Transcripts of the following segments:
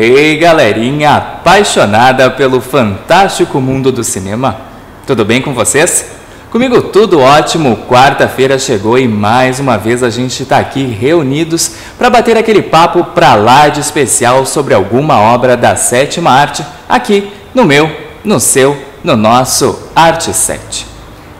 Ei, galerinha apaixonada pelo fantástico mundo do cinema. Tudo bem com vocês? Comigo tudo ótimo. Quarta-feira chegou e mais uma vez a gente está aqui reunidos para bater aquele papo pra lá de especial sobre alguma obra da sétima arte aqui no meu, no seu, no nosso Arte 7.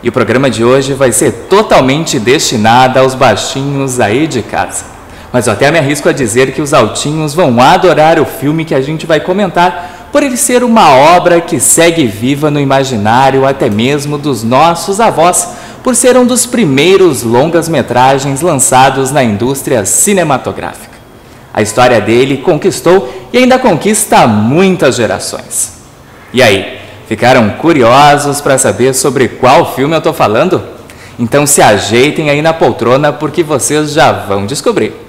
E o programa de hoje vai ser totalmente destinado aos baixinhos aí de casa. Mas eu até me arrisco a dizer que os altinhos vão adorar o filme que a gente vai comentar, por ele ser uma obra que segue viva no imaginário até mesmo dos nossos avós, por ser um dos primeiros longas-metragens lançados na indústria cinematográfica. A história dele conquistou e ainda conquista muitas gerações. E aí, ficaram curiosos para saber sobre qual filme eu estou falando? Então se ajeitem aí na poltrona porque vocês já vão descobrir.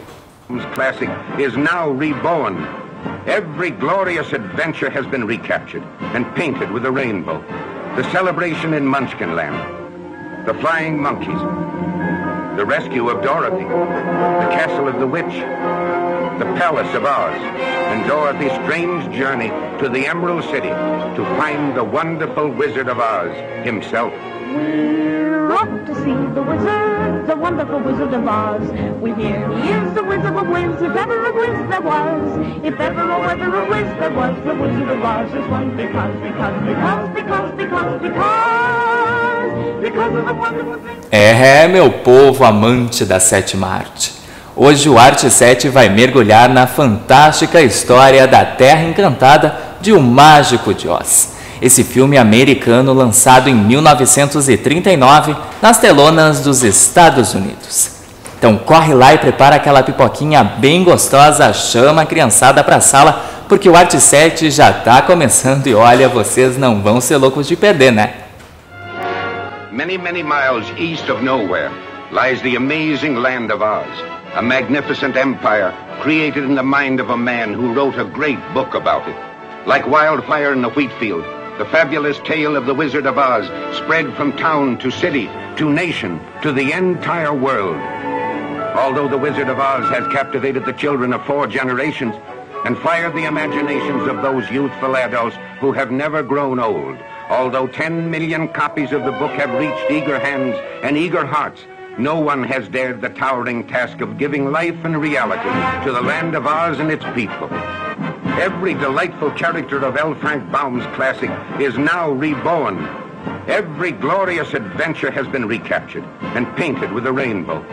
Classic is now reborn. Every glorious adventure has been recaptured and painted with a rainbow. The celebration in Munchkinland, the flying monkeys, the rescue of Dorothy, the castle of the witch, the palace of Oz, and Dorothy's strange journey to the Emerald City to find the wonderful Wizard of Oz himself. We're off to see the wizard, the wonderful Wizard of Oz. We hear he is the Wizard of Wiz, if ever a Wiz there was. If ever or ever a Wiz there was, the Wizard of Oz is one because of the wonderful things. É, meu povo amante da sétima arte. Hoje o Arte 7 vai mergulhar na fantástica história da Terra Encantada de O Mágico de Oz. Esse filme americano lançado em 1939 nas telonas dos Estados Unidos. Então corre lá e prepara aquela pipoquinha bem gostosa, chama a criançada para a sala, porque o Arte 7 já está começando e olha, vocês não vão ser loucos de perder, né? Many, many miles east of nowhere lies the amazing land of Oz, a magnificent empire created in the mind of a man who wrote a great book about it. Like wildfire in the wheat field, the fabulous tale of the Wizard of Oz spread from town to city, to nation, to the entire world. Although the Wizard of Oz has captivated the children of 4 generations and fired the imaginations of those youthful adults who have never grown old, although 10 million copies of the book have reached eager hands and eager hearts, no one has dared the towering task of giving life and reality to the land of Oz and its people. Every delightful character of L. Frank Baum's classic is now reborn. Every glorious adventure has been recaptured and painted with a rainbow.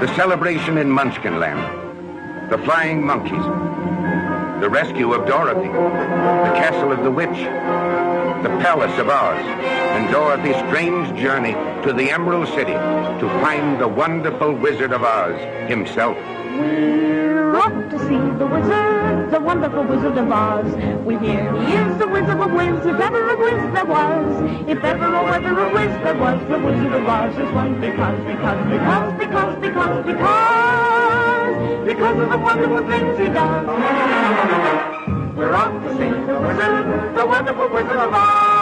The celebration in Munchkinland, the flying monkeys, the rescue of Dorothy, the castle of the witch, the palace of Oz, and Dorothy's strange journey to the Emerald City to find the wonderful Wizard of Oz himself. We're off to see the wizard, the wonderful Wizard of Oz. We hear he is the Wizard of Wiz, if ever a Wiz there was. If ever or ever a Wiz there was, the Wizard of Oz is one because of the wonderful things he does. We're off to see the wizard, the wonderful Wizard of Oz.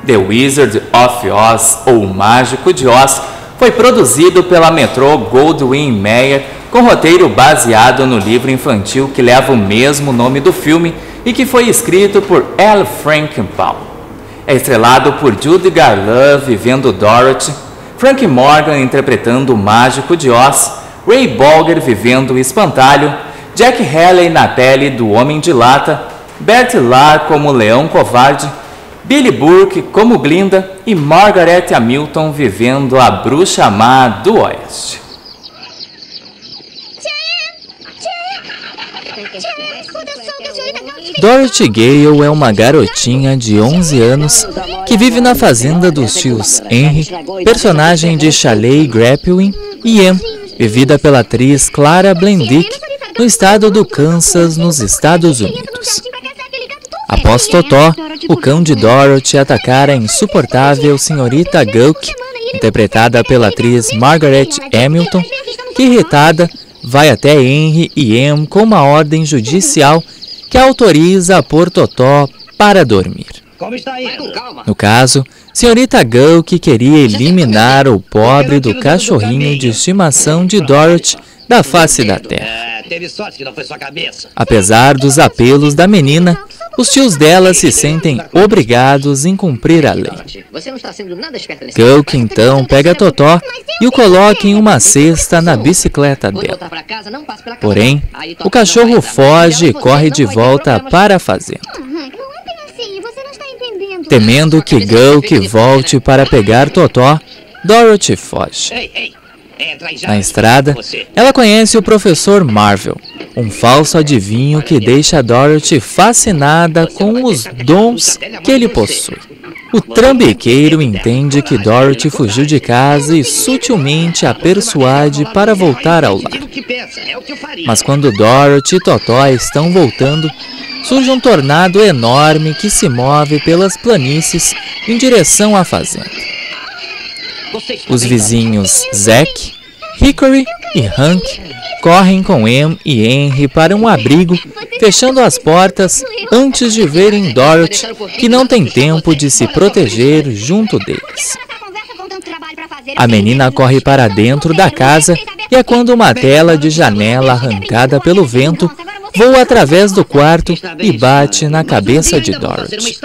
The Wizard of Oz, ou O Mágico de Oz, foi produzido pela Metro-Goldwyn-Mayer com roteiro baseado no livro infantil que leva o mesmo nome do filme e que foi escrito por L. Frank Baum. É estrelado por Judy Garland vivendo Dorothy, Frank Morgan interpretando o Mágico de Oz, Ray Bolger vivendo o Espantalho, Jack Haley na pele do Homem de Lata, Bert Lahr como Leão Covarde, Billy Burke como Glinda e Margaret Hamilton vivendo a Bruxa Má do Oeste. Dorothy Gale é uma garotinha de 11 anos que vive na fazenda dos tios Henry, personagem de Shelley Grapwin, e Em, vivida pela atriz Clara Blendick, no estado do Kansas, nos Estados Unidos. Após Totó, o cão de Dorothy, atacar a insuportável senhorita Gulk, interpretada pela atriz Margaret Hamilton, que, irritada, vai até Henry e Em com uma ordem judicial que autoriza a pôr Totó para dormir. No caso, senhorita Gulk queria eliminar o pobre do cachorrinho de estimação de Dorothy da face da terra. Apesar dos apelos da menina, os tios dela se sentem obrigados em cumprir a lei. Gulk então pega Totó e o coloca em uma cesta na bicicleta dela. Porém, o cachorro foge e corre de volta para a fazenda. Temendo que Gulk volte para pegar Totó, Dorothy foge. Na estrada, ela conhece o professor Marvel, um falso adivinho que deixa Dorothy fascinada com os dons que ele possui. O trambiqueiro entende que Dorothy fugiu de casa e sutilmente a persuade para voltar ao lar. Mas quando Dorothy e Totó estão voltando, surge um tornado enorme que se move pelas planícies em direção à fazenda. Os vizinhos Zack, Hickory e Hank correm com Em e Henry para um abrigo, fechando as portas antes de verem Dorothy, que não tem tempo de se proteger junto deles. A menina corre para dentro da casa e é quando uma tela de janela arrancada pelo vento voa através do quarto e bate na cabeça de Dorothy.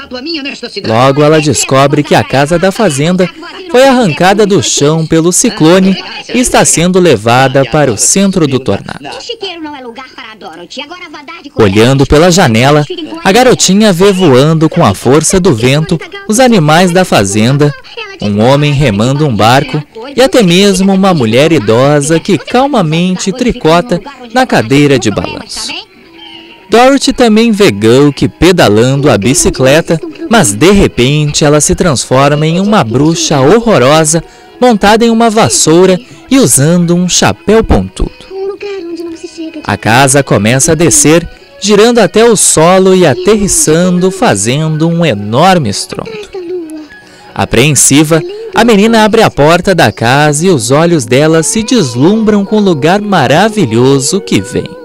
Logo ela descobre que a casa da fazenda foi arrancada do chão pelo ciclone e está sendo levada para o centro do tornado. Olhando pela janela, a garotinha vê voando com a força do vento os animais da fazenda, um homem remando um barco e até mesmo uma mulher idosa que calmamente tricota na cadeira de balanço. Dorothy também vê Gulk pedalando a bicicleta, mas de repente ela se transforma em uma bruxa horrorosa, montada em uma vassoura e usando um chapéu pontudo. A casa começa a descer, girando até o solo e aterrissando, fazendo um enorme estrondo. Apreensiva, a menina abre a porta da casa e os olhos dela se deslumbram com o lugar maravilhoso que vem.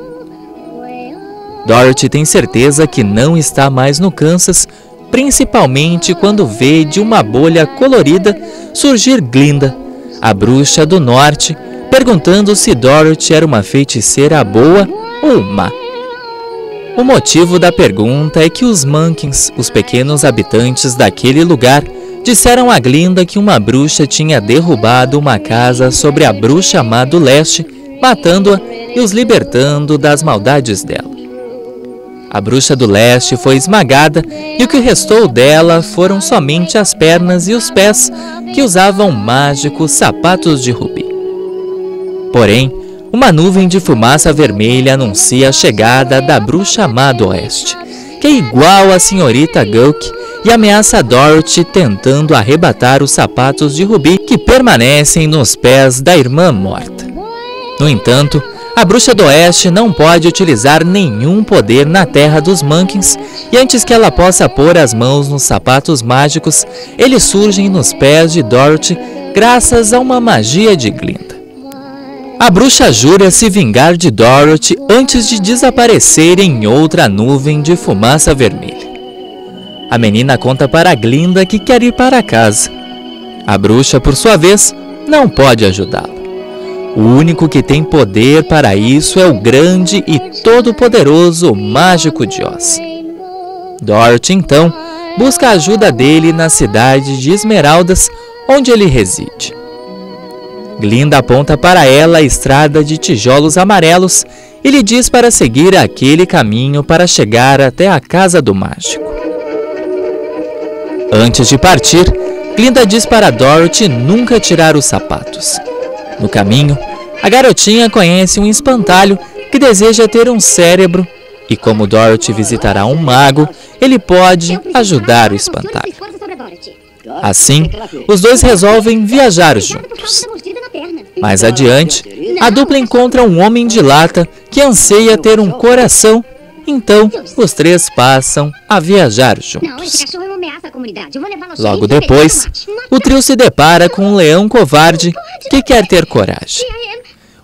Dorothy tem certeza que não está mais no Kansas, principalmente quando vê de uma bolha colorida surgir Glinda, a bruxa do norte, perguntando se Dorothy era uma feiticeira boa ou má. O motivo da pergunta é que os Monkins, os pequenos habitantes daquele lugar, disseram a Glinda que uma bruxa tinha derrubado uma casa sobre a bruxa má do leste, matando-a e os libertando das maldades dela. A bruxa do leste foi esmagada e o que restou dela foram somente as pernas e os pés, que usavam mágicos sapatos de rubi. Porém, uma nuvem de fumaça vermelha anuncia a chegada da bruxa má do oeste, que é igual à senhorita Gulk e ameaça Dorothy tentando arrebatar os sapatos de rubi que permanecem nos pés da irmã morta. No entanto, a bruxa do oeste não pode utilizar nenhum poder na terra dos Monkins e antes que ela possa pôr as mãos nos sapatos mágicos, eles surgem nos pés de Dorothy graças a uma magia de Glinda. A bruxa jura se vingar de Dorothy antes de desaparecer em outra nuvem de fumaça vermelha. A menina conta para Glinda que quer ir para casa. A bruxa, por sua vez, não pode ajudá-la. O único que tem poder para isso é o grande e todo-poderoso Mágico de Oz. Dorothy, então, busca a ajuda dele na cidade de Esmeraldas, onde ele reside. Glinda aponta para ela a estrada de tijolos amarelos e lhe diz para seguir aquele caminho para chegar até a casa do mágico. Antes de partir, Glinda diz para Dorothy nunca tirar os sapatos. No caminho, a garotinha conhece um espantalho que deseja ter um cérebro E como Dorothy visitará um mago, ele pode ajudar o espantalho. Assim, os dois resolvem viajar juntos. Mais adiante, a dupla encontra um homem de lata que anseia ter um coração. Então, os três passam a viajar juntos. Logo depois, o trio se depara com um leão covarde que quer ter coragem.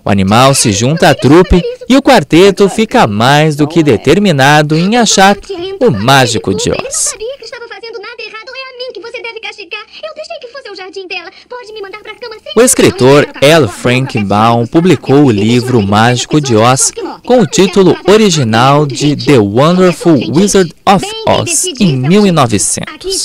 O animal se junta à trupe e o quarteto fica mais do que determinado em achar o Mágico de Oz. O escritor L. Frank Baum publicou o livro Mágico de Oz com o título original de The Wonderful Wizard of Oz em 1900.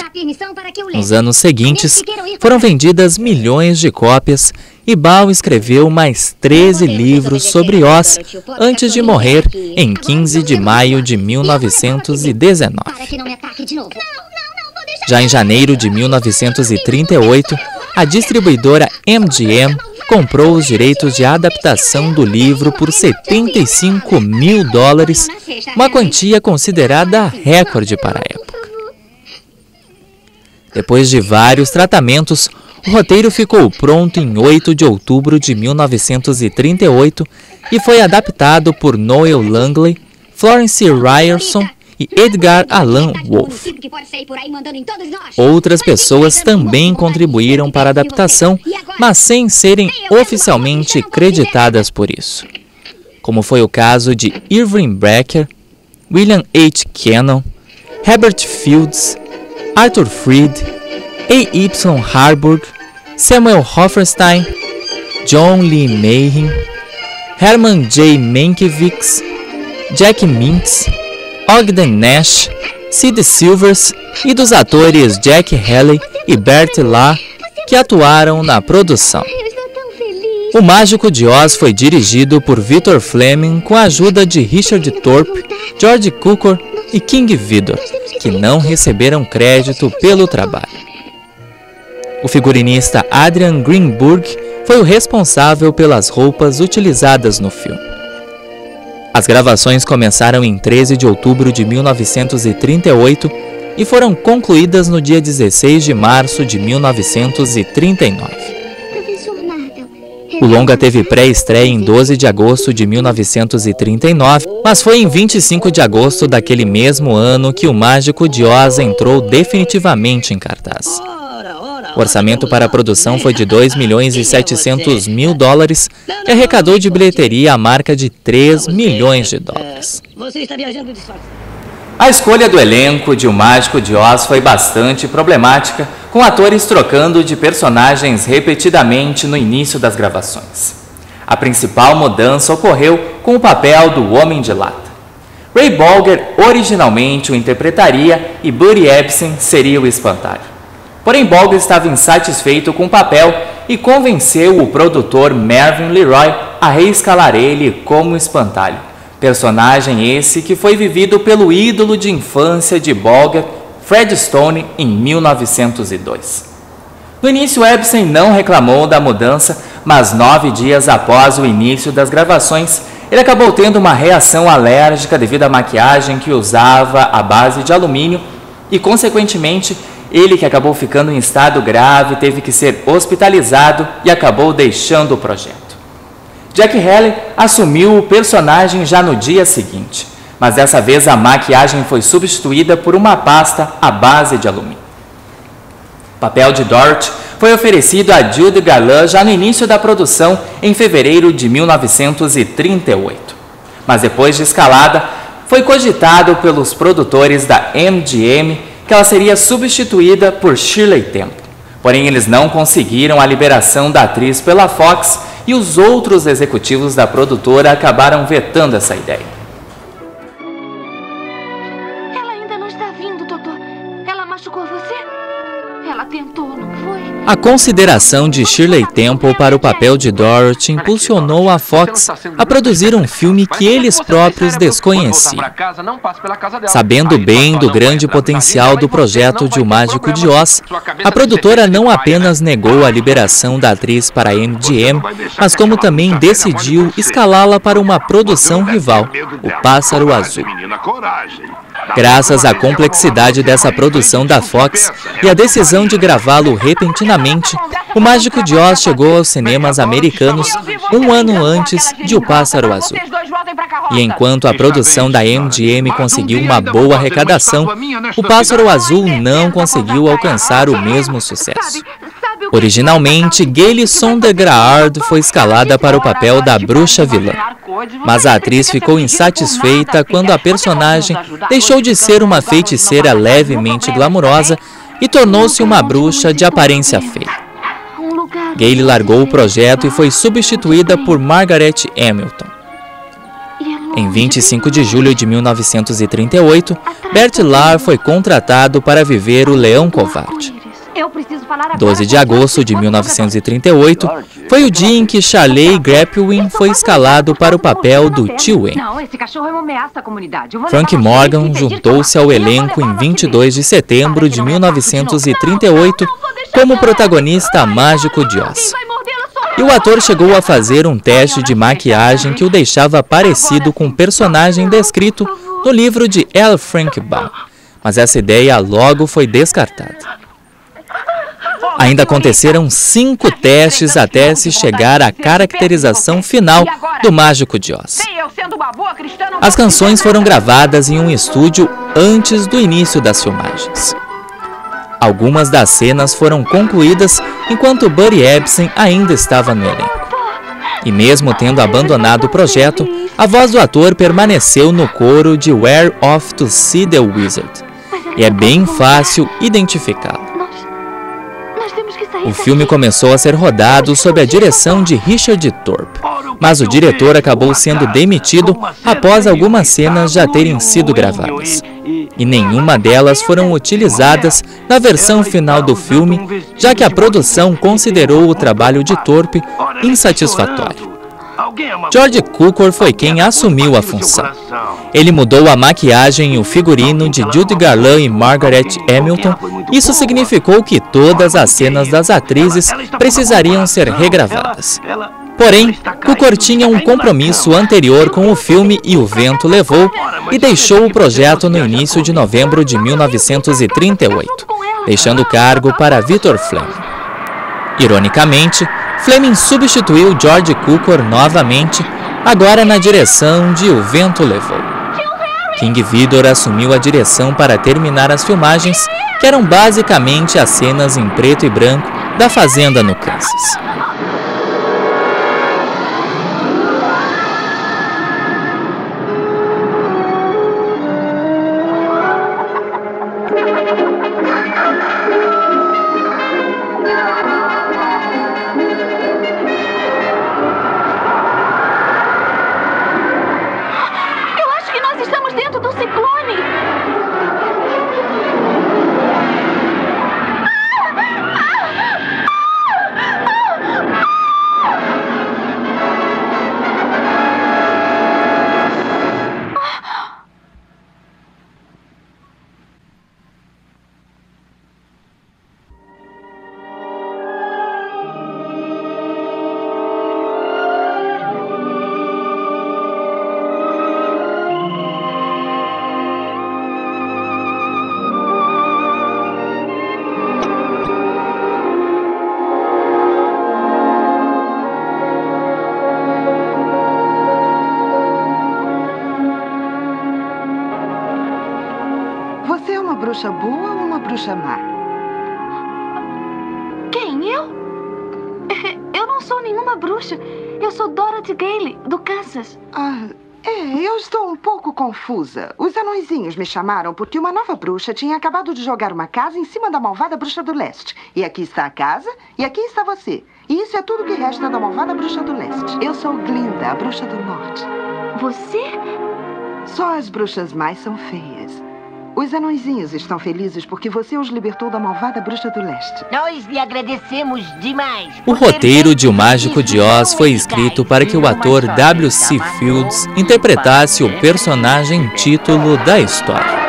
Nos anos seguintes, foram vendidas milhões de cópias e Baum escreveu mais 13 livros sobre Oz antes de morrer em 15 de maio de 1919. Já em janeiro de 1938, a distribuidora MGM comprou os direitos de adaptação do livro por $75 mil, uma quantia considerada recorde para a época. Depois de vários tratamentos, o roteiro ficou pronto em 8 de outubro de 1938 e foi adaptado por Noel Langley, Florence Ryerson e Edgar Allan Wolfe. Outras pessoas também contribuíram para a adaptação, mas sem serem oficialmente creditadas por isso, como foi o caso de Irving Brecker, William H. Cannon, Herbert Fields, Arthur Freed, A.Y. Harburg, Samuel Hoffenstein, John Lee Mayhew, Herman J. Mankiewicz, Jack Mintz, Ogden Nash, Sid Silvers e dos atores Jack Haley e Bert Lahr, que atuaram na produção. O Mágico de Oz foi dirigido por Victor Fleming com a ajuda de Richard Thorpe, George Cukor e King Vidor, que não receberam crédito pelo trabalho. O figurinista Adrian Greenberg foi o responsável pelas roupas utilizadas no filme. As gravações começaram em 13 de outubro de 1938 e foram concluídas no dia 16 de março de 1939. O longa teve pré-estreia em 12 de agosto de 1939, mas foi em 25 de agosto daquele mesmo ano que o Mágico de Oz entrou definitivamente em cartaz. O orçamento para a produção foi de $2.700.000 e arrecadou de bilheteria a marca de $3 milhões. A escolha do elenco de O Mágico de Oz foi bastante problemática, com atores trocando de personagens repetidamente no início das gravações. A principal mudança ocorreu com o papel do Homem de Lata. Ray Bolger originalmente o interpretaria e Buddy Ebsen seria o espantalho. Porém, Bolger estava insatisfeito com o papel e convenceu o produtor Mervyn LeRoy a reescalar ele como espantalho. Personagem esse que foi vivido pelo ídolo de infância de Bolger, Fred Stone, em 1902. No início, Ebsen não reclamou da mudança, mas 9 dias após o início das gravações, ele acabou tendo uma reação alérgica devido à maquiagem que usava à base de alumínio e, consequentemente, ele, que acabou ficando em estado grave, teve que ser hospitalizado e acabou deixando o projeto. Jack Haley assumiu o personagem já no dia seguinte, mas dessa vez a maquiagem foi substituída por uma pasta à base de alumínio. O papel de Dorothy foi oferecido a Judy Garland já no início da produção, em fevereiro de 1938. Mas depois de escalada, foi cogitado pelos produtores da MGM que ela seria substituída por Shirley Temple. Porém, eles não conseguiram a liberação da atriz pela Fox e os outros executivos da produtora acabaram vetando essa ideia. Ela ainda não está vindo, doutor. Ela machucou você? Ela tentou, não foi? A consideração de Shirley Temple para o papel de Dorothy impulsionou a Fox a produzir um filme que eles próprios desconheciam. Sabendo bem do grande potencial do projeto de O Mágico de Oz, a produtora não apenas negou a liberação da atriz para a MGM, mas como também decidiu escalá-la para uma produção rival, O Pássaro Azul. Graças à complexidade dessa produção da Fox e à decisão de gravá-lo repentinamente, O Mágico de Oz chegou aos cinemas americanos um ano antes de O Pássaro Azul. E enquanto a produção da MGM conseguiu uma boa arrecadação, O Pássaro Azul não conseguiu alcançar o mesmo sucesso. Originalmente, Gayle Sondergaard foi escalada para o papel da bruxa vilã, mas a atriz ficou insatisfeita quando a personagem deixou de ser uma feiticeira levemente glamurosa e tornou-se uma bruxa de aparência feia. Gayle largou o projeto e foi substituída por Margaret Hamilton. Em 25 de julho de 1938, Bert Lahr foi contratado para viver O Leão Covarde. 12 de agosto de 1938 foi o dia em que Charley Gapwin foi escalado para o papel do Tio Wayne. Frank Morgan juntou-se ao elenco em 22 de setembro de 1938 como protagonista Mágico de Oz. E o ator chegou a fazer um teste de maquiagem que o deixava parecido com um personagem descrito no livro de L. Frank Baum, mas essa ideia logo foi descartada. Ainda aconteceram 5 testes até se chegar à caracterização final do Mágico de Oz. As canções foram gravadas em um estúdio antes do início das filmagens. Algumas das cenas foram concluídas enquanto Buddy Ebsen ainda estava no elenco. E mesmo tendo abandonado o projeto, a voz do ator permaneceu no coro de We're Off to See the Wizard. E é bem fácil identificá-lo. O filme começou a ser rodado sob a direção de Richard Thorpe, mas o diretor acabou sendo demitido após algumas cenas já terem sido gravadas. E nenhuma delas foram utilizadas na versão final do filme, já que a produção considerou o trabalho de Thorpe insatisfatório. George Cukor foi quem assumiu a função. Ele mudou a maquiagem e o figurino de Judy Garland e Margaret Hamilton. Isso significou que todas as cenas das atrizes precisariam ser regravadas. Porém, Cukor tinha um compromisso anterior com o filme e o vento levou e deixou o projeto no início de novembro de 1938, deixando o cargo para Victor Fleming. Ironicamente, Fleming substituiu George Cukor novamente, agora na direção de O Vento Levou. King Vidor assumiu a direção para terminar as filmagens, que eram basicamente as cenas em preto e branco da fazenda no Kansas. Bruxa boa ou uma bruxa má? Quem? Eu? Eu não sou nenhuma bruxa. Eu sou Dorothy Gayle, do Kansas. Eu estou um pouco confusa. Os anõezinhos me chamaram porque uma nova bruxa tinha acabado de jogar uma casa em cima da malvada bruxa do leste. E aqui está a casa, e aqui está você. E isso é tudo que resta da malvada bruxa do leste. Eu sou Glinda, a bruxa do norte. Você? Só as bruxas mais são feias. Os anõezinhos estão felizes porque você os libertou da malvada bruxa do leste. Nós lhe agradecemos demais. O roteiro de O Mágico de Oz foi escrito para que o ator W.C. Fields interpretasse o personagem título da história.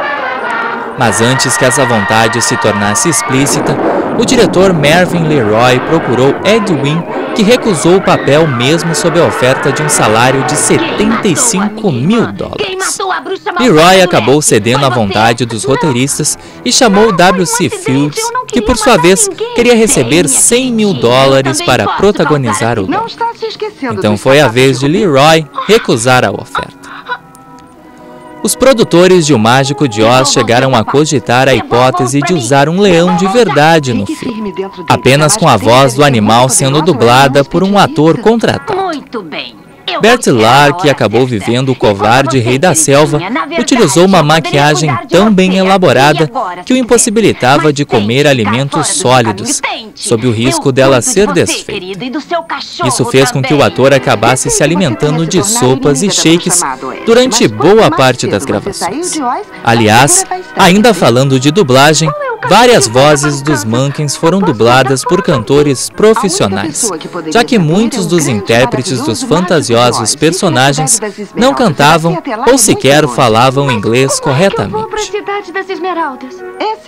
Mas antes que essa vontade se tornasse explícita, o diretor Mervyn LeRoy procurou Ed Wynn, que recusou o papel mesmo sob a oferta de um salário de $75 mil. LeRoy acabou cedendo à vontade dos roteiristas e chamou W.C. Fields, que por sua vez queria receber $100 mil para protagonizar o Dom. Então foi a vez de LeRoy recusar a oferta. Os produtores de O Mágico de Oz chegaram a cogitar a hipótese de usar um leão de verdade no filme, apenas com a voz do animal sendo dublada por um ator contratado. Muito bem. Bert Lahr, que acabou vivendo o covarde rei da selva, utilizou uma maquiagem tão bem elaborada que o impossibilitava de comer alimentos sólidos, sob o risco dela ser desfeita. Isso fez com que o ator acabasse se alimentando de sopas e shakes durante boa parte das gravações. Aliás, ainda falando de dublagem, várias vozes dos Monkeys foram dubladas por cantores profissionais, já que muitos dos intérpretes dos fantasiosos personagens não cantavam ou sequer falavam inglês corretamente.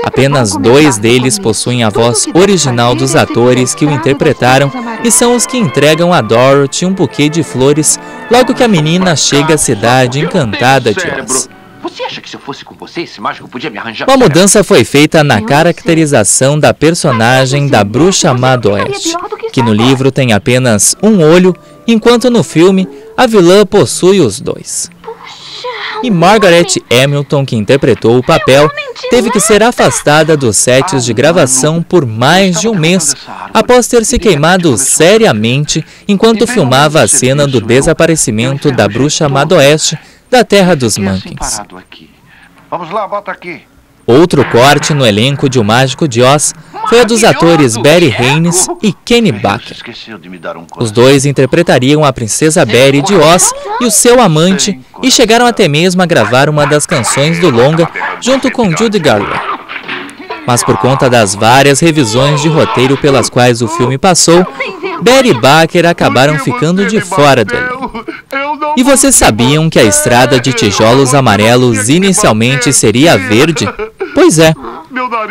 Apenas 2 deles possuem a voz original dos atores que o interpretaram e são os que entregam a Dorothy um buquê de flores logo que a menina chega à cidade encantada de Oz. Você acha que se eu fosse com você, esse mágico podia me arranjar? Uma mudança foi feita na caracterização da personagem da Bruxa Má do Oeste, que no livro tem apenas um olho, enquanto no filme a vilã possui os 2. E Margaret Hamilton, que interpretou o papel, teve que ser afastada dos sets de gravação por mais de um mês, após ter se queimado seriamente enquanto filmava a cena do desaparecimento da Bruxa Má do Oeste da terra dos Monkeys. Vamos lá, bota aqui. Outro corte no elenco de O Mágico de Oz foi a dos atores Betty Haynes e Kenny Baker. Os dois interpretariam a princesa Betty de Oz e o seu amante e chegaram até mesmo a gravar uma das canções do longa junto com Judy Garland. Mas por conta das várias revisões de roteiro pelas quais o filme passou, Betty e Baker acabaram ficando de fora do elenco. E vocês sabiam que a estrada de tijolos amarelos inicialmente seria verde? Pois é.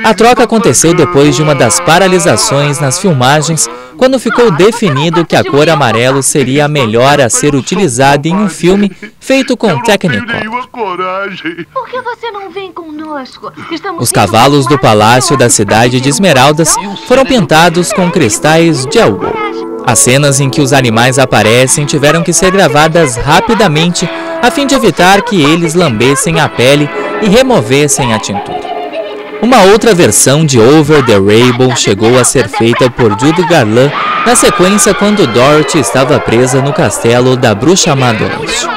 A troca aconteceu depois de uma das paralisações nas filmagens, quando ficou definido que a cor amarelo seria a melhor a ser utilizada em um filme feito com Technicolor. Por que você não vem conosco? Os cavalos do palácio da cidade de Esmeraldas foram pintados com cristais de Elwood. As cenas em que os animais aparecem tiveram que ser gravadas rapidamente a fim de evitar que eles lambessem a pele e removessem a tintura. Uma outra versão de Over the Rainbow chegou a ser feita por Judy Garland na sequência quando Dorothy estava presa no castelo da Bruxa Má do Oeste.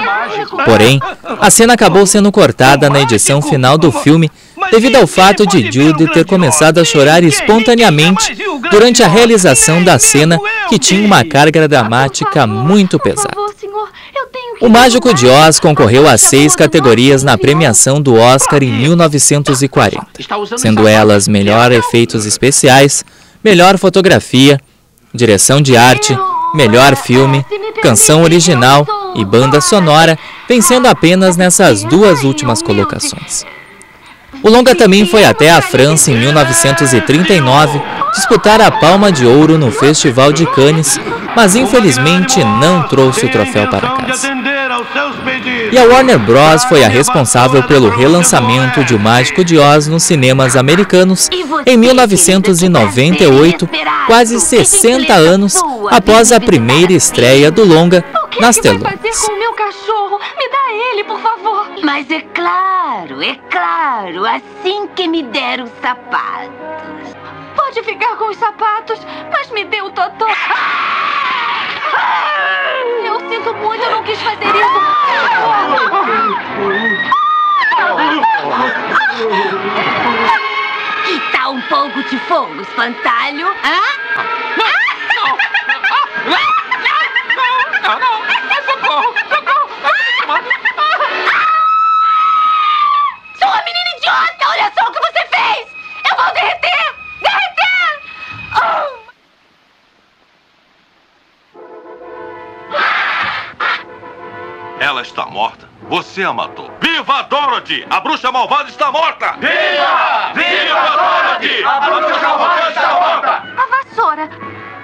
Porém, a cena acabou sendo cortada na edição final do filme devido ao fato de Judy ter começado a chorar espontaneamente durante a realização da cena, que tinha uma carga dramática muito pesada. O Mágico de Oz concorreu a 6 categorias na premiação do Oscar em 1940, sendo elas Melhor Efeitos Especiais, Melhor Fotografia, Direção de Arte, Melhor Filme, Canção Original e Banda Sonora, vencendo apenas nessas 2 últimas colocações. O longa também foi até a França em 1939 disputar a Palma de Ouro no Festival de Cannes, mas infelizmente não trouxe o troféu para casa. E a Warner Bros. Foi a responsável pelo relançamento de O Mágico de Oz nos cinemas americanos em 1998, quase 60 anos após a primeira estreia do longa nas telonas. Me dá ele, por favor. Mas é claro, assim que me der os sapatos. Pode ficar com os sapatos, mas me dê o totó. Eu sinto muito, eu não quis fazer isso. Que tal um pouco de fogo, espantalho? Sua menina idiota! Ela está morta. Você a matou. Viva a Dorothy! A bruxa malvada está morta! Viva! Viva Dorothy! A bruxa malvada está morta! A vassoura.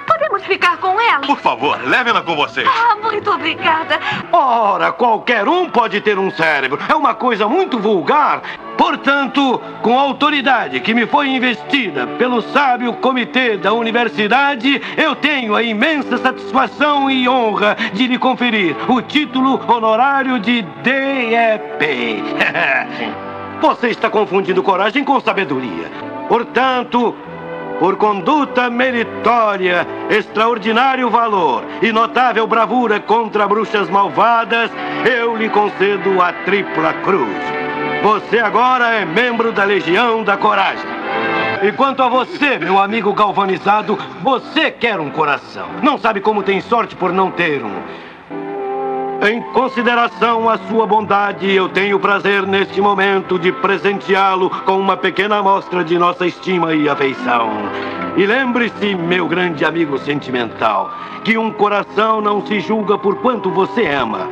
Podemos ficar com ela? Por favor, leve-la com vocês. Ah, muito obrigada. Ora, qualquer um pode ter um cérebro. É uma coisa muito vulgar. Portanto, com a autoridade que me foi investida pelo sábio comitê da universidade, eu tenho a imensa satisfação e honra de lhe conferir o título honorário de DEP. Você está confundindo coragem com sabedoria. Portanto, por conduta meritória, extraordinário valor e notável bravura contra bruxas malvadas, eu lhe concedo a tripla cruz. Você agora é membro da Legião da Coragem. E quanto a você, meu amigo galvanizado, você quer um coração. Não sabe como tem sorte por não ter um. Em consideração à sua bondade, eu tenho o prazer neste momento de presenteá-lo com uma pequena amostra de nossa estima e afeição. E lembre-se, meu grande amigo sentimental, que um coração não se julga por quanto você ama,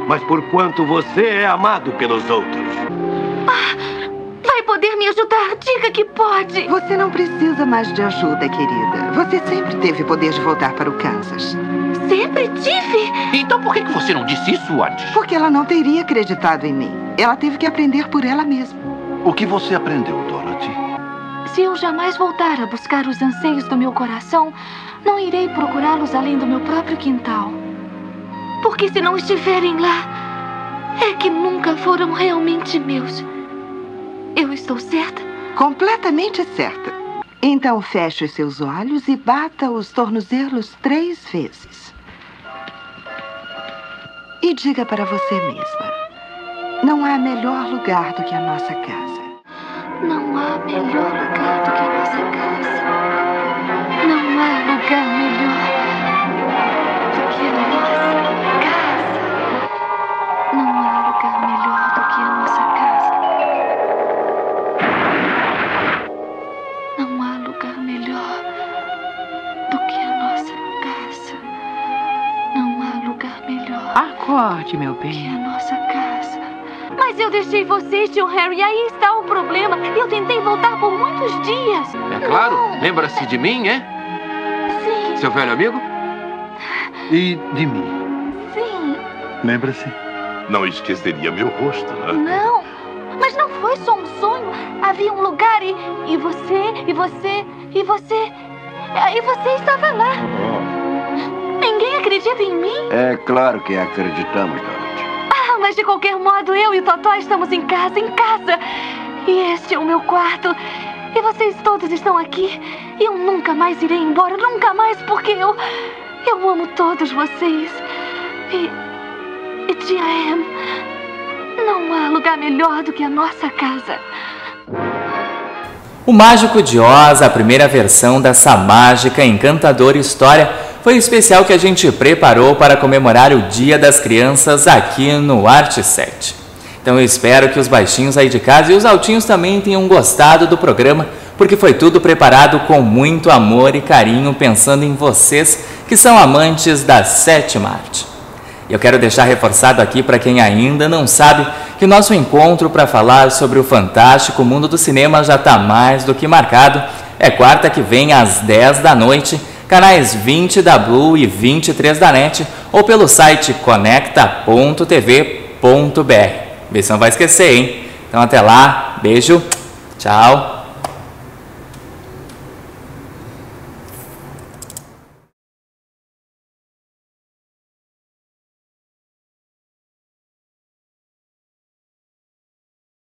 mas por quanto você é amado pelos outros. Vai poder me ajudar? Diga que pode. Você não precisa mais de ajuda, querida. Você sempre teve poder de voltar para o Kansas. Sempre tive? Então por que você não disse isso antes? Porque ela não teria acreditado em mim. Ela teve que aprender por ela mesma. O que você aprendeu, Dorothy? Se eu jamais voltar a buscar os anseios do meu coração, não irei procurá-los além do meu próprio quintal. Porque se não estiverem lá, é que nunca foram realmente meus. Eu estou certa? Completamente certa. Então feche os seus olhos e bata os tornozelos 3 vezes. E diga para você mesma: não há melhor lugar do que a nossa casa. Não há melhor lugar do que a nossa casa. Não há lugar melhor do que a nossa casa. Não há lugar melhor do que a nossa casa. Não há lugar melhor do que a nossa casa. Não há lugar melhor. Acorde, meu Que bem. a nossa casa. Mas eu deixei vocês, tio Harry. Aí está o problema. Eu tentei voltar por muitos dias. É claro. Não. Lembra-se de mim, é? Sim, Seu velho amigo? E de mim? sim. Lembra-se? Não esqueceria meu rosto, né? Não. Mas não foi só um sonho. Havia um lugar e você estava lá. Ninguém acredita em mim? É claro que acreditamos, Dorothy. Ah, mas de qualquer modo, eu e Totó estamos em casa. E este é o meu quarto. E vocês todos estão aqui. E eu nunca mais irei embora. Nunca mais, porque eu amo todos vocês. E tia Em, não há lugar melhor do que a nossa casa. O Mágico de Oz, a primeira versão dessa mágica, encantadora história, foi o especial que a gente preparou para comemorar o Dia das Crianças aqui no Arte 7. Então eu espero que os baixinhos aí de casa e os altinhos também tenham gostado do programa, porque foi tudo preparado com muito amor e carinho, pensando em vocês que são amantes da sétima arte. E eu quero deixar reforçado aqui para quem ainda não sabe que o nosso encontro para falar sobre o fantástico mundo do cinema já está mais do que marcado. É quarta que vem às 10 da noite, canais 20 da Blue e 23 da NET, ou pelo site conecta.tv.br. Vê se não vai esquecer, hein? Então até lá, beijo, tchau.